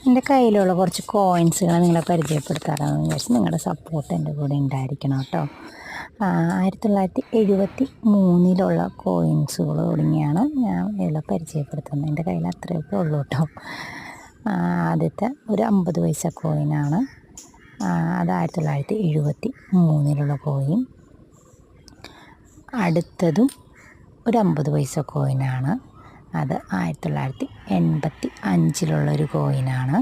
എൻ്റെ കയ്യിലുള്ള കുറച്ച് കോയിൻസുകൾ നിങ്ങളെ പരിചയപ്പെടുത്താറാണെന്ന് വിചാരിച്ച് നിങ്ങളുടെ സപ്പോർട്ട് എൻ്റെ കൂടെ ഉണ്ടായിരിക്കണം കേട്ടോ. 1973 കോയിൻസുകൾ തുടങ്ങിയാണ് ഞാൻ ഇതിൽ പരിചയപ്പെടുത്തുന്നത്. എൻ്റെ കയ്യിൽ അത്രയൊക്കെ ഉള്ളൂ കേട്ടോ. ആദ്യത്തെ ഒരു 50 പൈസ കോയിനാണ്. അത് 1973 കോയിൻ. അടുത്തതും ഒരു 50 പൈസ കോയിനാണ്. അത് 1985 കോയിനാണ്.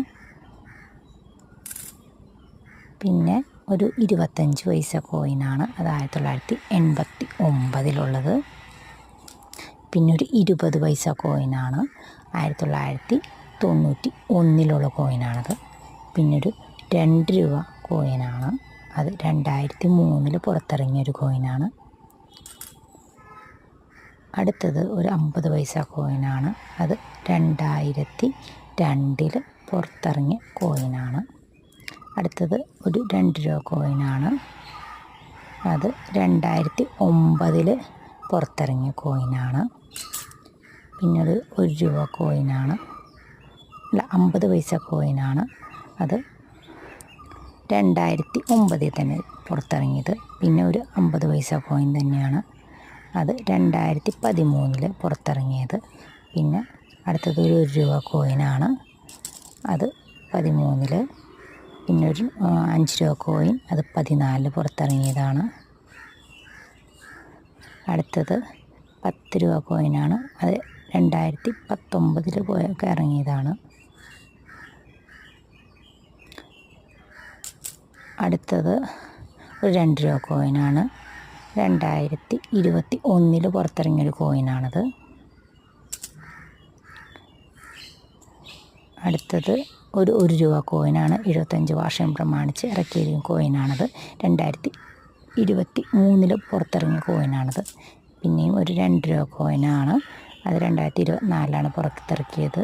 പിന്നെ ഒരു 25 പൈസ കോയിനാണ്. അത് 1989 പിന്നെ ഒരു 20 പൈസ കോയിനാണ്. 1991 കോയിനാണത്. പിന്നെ ഒരു 2 രൂപ കോയിനാണ്. അത് 2003 പുറത്തിറങ്ങിയൊരു കോയിനാണ്. അടുത്തത് ഒരു 50 പൈസ കോയിനാണ്. അത് 2002 പുറത്തിറങ്ങിയ കോയിനാണ്. അടുത്തത് ഒരു 2 രൂപ കോയിനാണ്. അത് 2009 പുറത്തിറങ്ങിയ കോയിനാണ്. പിന്നെ ഒരു 1 രൂപ കോയിനാണ്. അല്ല, 50 പൈസ കോയിനാണ്. അത് 2009 തന്നെ പുറത്തിറങ്ങിയത്. പിന്നെ ഒരു 50 പൈസ കോയിൻ തന്നെയാണ്. അത് 2013 പുറത്തിറങ്ങിയത്. പിന്നെ അടുത്തത് ഒരു 1 രൂപ കോയിനാണ്. അത് 2013. പിന്നെ ഒരു 5 രൂപ കോയിൻ. അത് 2014 പുറത്തിറങ്ങിയതാണ്. അടുത്തത് 10 രൂപ കോയിനാണ്. അത് 2019 ഇറങ്ങിയതാണ്. അടുത്തത് ഒരു 2 രൂപ കോയിനാണ്. 2021 പുറത്തിറങ്ങിയൊരു കോയിനാണത്. അടുത്തത് ഒരു 1 രൂപ കോയിനാണ്. 75 വർഷം പ്രമാണിച്ച് ഇറക്കിയ കോയിനാണത്. 2023 പുറത്തിറങ്ങിയ കോയിനാണത്. പിന്നെയും ഒരു 2 രൂപ കോയിനാണ്. അത് 2024 പുറത്തിറക്കിയത്.